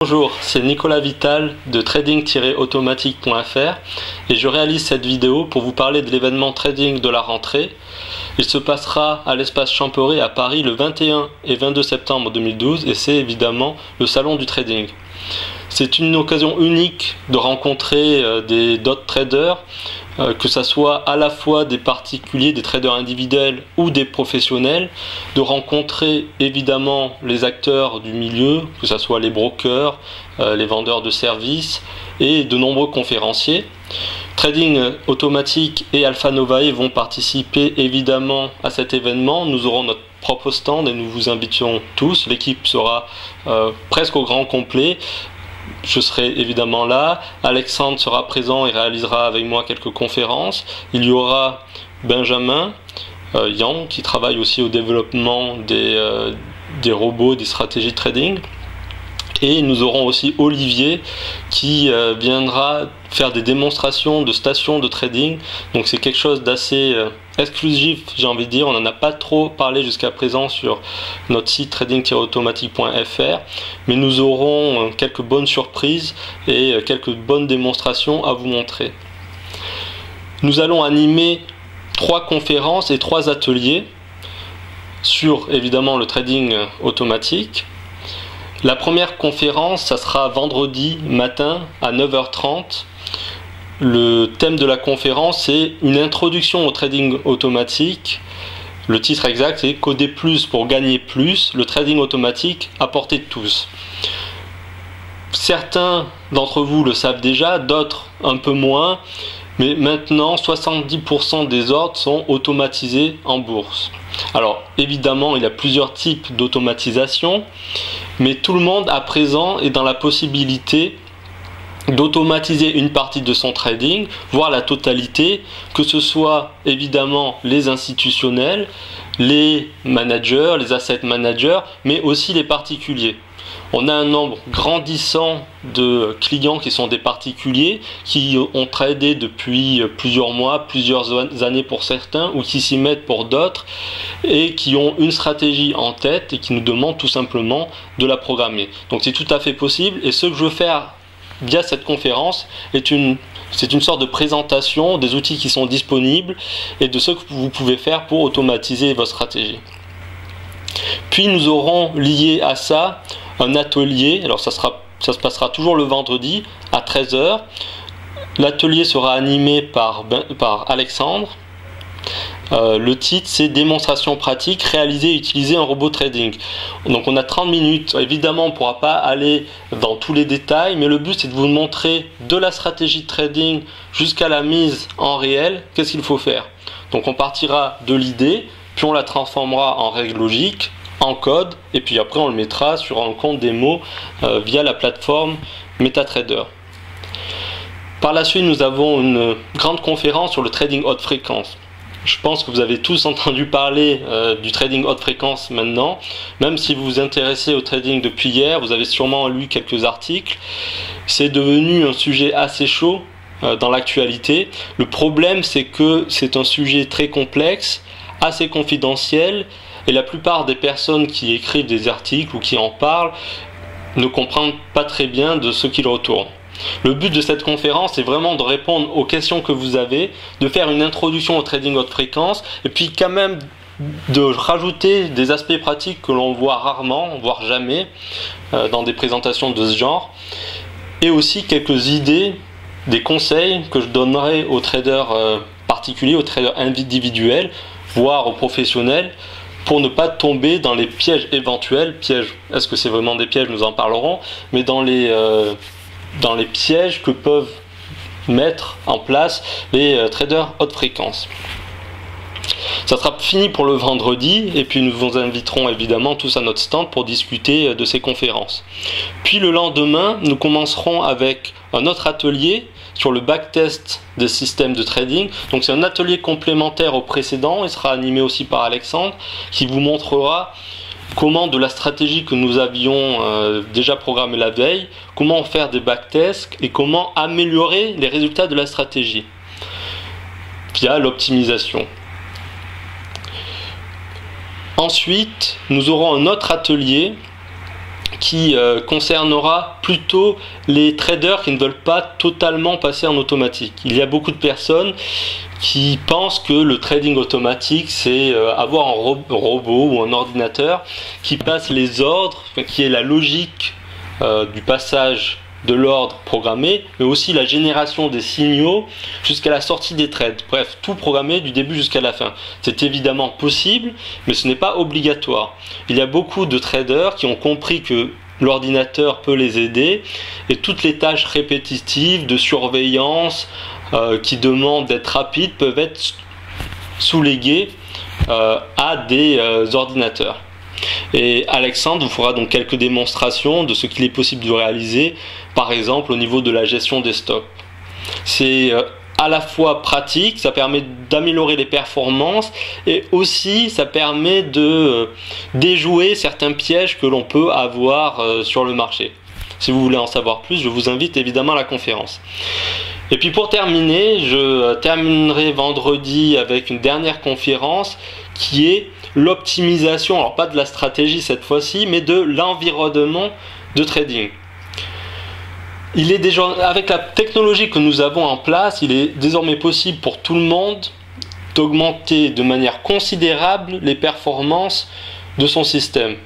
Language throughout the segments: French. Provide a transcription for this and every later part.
Bonjour, c'est Nicolas Vital de trading-automatique.fr et je réalise cette vidéo pour vous parler de l'événement trading de la rentrée. Il se passera à l'espace Champerret à Paris le 21 et 22 septembre 2012 et c'est évidemment le salon du trading. C'est une occasion unique de rencontrer des dot traders, que ce soit à la fois des particuliers, des traders individuels ou des professionnels, de rencontrer évidemment les acteurs du milieu, que ce soit les brokers, les vendeurs de services et de nombreux conférenciers. Trading Automatique et Alpha Novae vont participer évidemment à cet événement. Nous aurons notre propre stand et nous vous invitons tous. L'équipe sera presque au grand complet. Je serai évidemment là, Alexandre sera présent et réalisera avec moi quelques conférences. Il y aura Benjamin, Yang, qui travaille aussi au développement des robots, des stratégies de trading. Et nous aurons aussi Olivier qui viendra faire des démonstrations de stations de trading. Donc c'est quelque chose d'assez exclusif, j'ai envie de dire. On n'en a pas trop parlé jusqu'à présent sur notre site trading-automatique.fr. Mais nous aurons quelques bonnes surprises et quelques bonnes démonstrations à vous montrer. Nous allons animer 3 conférences et 3 ateliers sur évidemment le trading automatique. La première conférence, ça sera vendredi matin à 9h30. Le thème de la conférence est une introduction au trading automatique. Le titre exact est Coder plus pour gagner plus, le trading automatique à portée de tous. Certains d'entre vous le savent déjà, d'autres un peu moins, mais maintenant 70% des ordres sont automatisés en bourse. Alors évidemment il y a plusieurs types d'automatisation, mais tout le monde à présent est dans la possibilité d'automatiser une partie de son trading, voire la totalité, que ce soit évidemment les institutionnels, les managers, les asset managers, mais aussi les particuliers. On a un nombre grandissant de clients qui sont des particuliers, qui ont tradé depuis plusieurs mois, plusieurs années pour certains, ou qui s'y mettent pour d'autres, et qui ont une stratégie en tête et qui nous demandent tout simplement de la programmer. Donc c'est tout à fait possible, et ce que je veux faire via cette conférence c'est une sorte de présentation des outils qui sont disponibles et de ce que vous pouvez faire pour automatiser votre stratégie. Puis nous aurons lié à ça un atelier, alors ça se passera toujours le vendredi à 13h. L'atelier sera animé par Alexandre. Le titre c'est démonstration pratique, réaliser et utiliser un robot trading. Donc on a 30 minutes, évidemment on ne pourra pas aller dans tous les détails, mais le but c'est de vous montrer de la stratégie de trading jusqu'à la mise en réel, qu'est-ce qu'il faut faire. Donc on partira de l'idée, puis on la transformera en règle logique, en code, et puis après on le mettra sur un compte démo via la plateforme MetaTrader. Par la suite nous avons une grande conférence sur le trading haute fréquence. Je pense que vous avez tous entendu parler du trading haute fréquence maintenant. Même si vous vous intéressez au trading depuis hier, vous avez sûrement lu quelques articles. C'est devenu un sujet assez chaud dans l'actualité. Le problème c'est que c'est un sujet très complexe, assez confidentiel, et la plupart des personnes qui écrivent des articles ou qui en parlent ne comprennent pas très bien de ce qu'il retourne. Le but de cette conférence est vraiment de répondre aux questions que vous avez, de faire une introduction au trading haute fréquence et puis quand même de rajouter des aspects pratiques que l'on voit rarement, voire jamais dans des présentations de ce genre, et aussi quelques idées, des conseils que je donnerai aux traders particuliers, aux traders individuels, voire aux professionnels, pour ne pas tomber dans les pièges éventuels. Pièges, est-ce que c'est vraiment des pièges, nous en parlerons, mais dans les pièges que peuvent mettre en place les traders haute fréquence. Ça sera fini pour le vendredi et puis nous vous inviterons évidemment tous à notre stand pour discuter de ces conférences. Puis le lendemain, nous commencerons avec un autre atelier sur le backtest des systèmes de trading. Donc c'est un atelier complémentaire au précédent, il sera animé aussi par Alexandre qui vous montrera comment de la stratégie que nous avions déjà programmée la veille, comment faire des backtests et comment améliorer les résultats de la stratégie via l'optimisation. Ensuite, nous aurons un autre atelier qui concernera plutôt les traders qui ne veulent pas totalement passer en automatique. Il y a beaucoup de personnes qui pensent que le trading automatique, c'est avoir un robot ou un ordinateur qui passe les ordres, qui est la logique du passage de l'ordre programmé, mais aussi la génération des signaux jusqu'à la sortie des trades. Bref, tout programmé du début jusqu'à la fin. C'est évidemment possible, mais ce n'est pas obligatoire. Il y a beaucoup de traders qui ont compris que l'ordinateur peut les aider et toutes les tâches répétitives de surveillance qui demandent d'être rapides peuvent être sous-léguées à des ordinateurs. Et Alexandre vous fera donc quelques démonstrations de ce qu'il est possible de réaliser, par exemple au niveau de la gestion des stocks. C'est à la fois pratique, ça permet d'améliorer les performances et aussi ça permet de déjouer certains pièges que l'on peut avoir sur le marché. Si vous voulez en savoir plus, je vous invite évidemment à la conférence. Et puis pour terminer, je terminerai vendredi avec une dernière conférence qui est l'optimisation, alors pas de la stratégie cette fois-ci, mais de l'environnement de trading. Il est déjà, avec la technologie que nous avons en place, il est désormais possible pour tout le monde d'augmenter de manière considérable les performances de son système.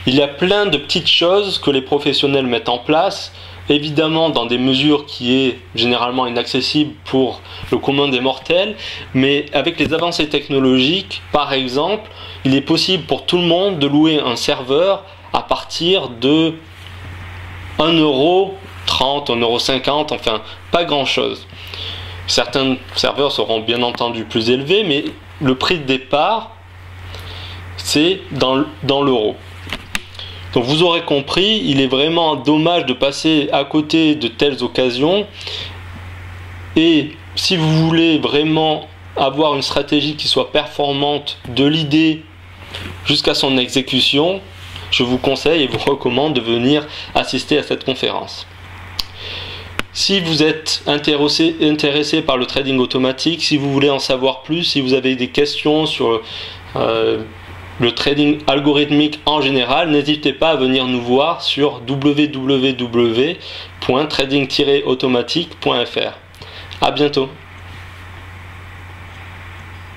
Il y a plein de petites choses que les professionnels mettent en place, évidemment dans des mesures qui est généralement inaccessible pour le commun des mortels, mais avec les avancées technologiques, par exemple, il est possible pour tout le monde de louer un serveur à partir de 1,30 €, 1,50 €, enfin pas grand chose. Certains serveurs seront bien entendu plus élevés, mais le prix de départ c'est dans l'euro. Donc vous aurez compris, il est vraiment dommage de passer à côté de telles occasions. Et si vous voulez vraiment avoir une stratégie qui soit performante de l'idée jusqu'à son exécution, je vous conseille et vous recommande de venir assister à cette conférence. Si vous êtes intéressé par le trading automatique, si vous voulez en savoir plus, si vous avez des questions sur le trading algorithmique en général, n'hésitez pas à venir nous voir sur www.trading-automatique.fr. À bientôt.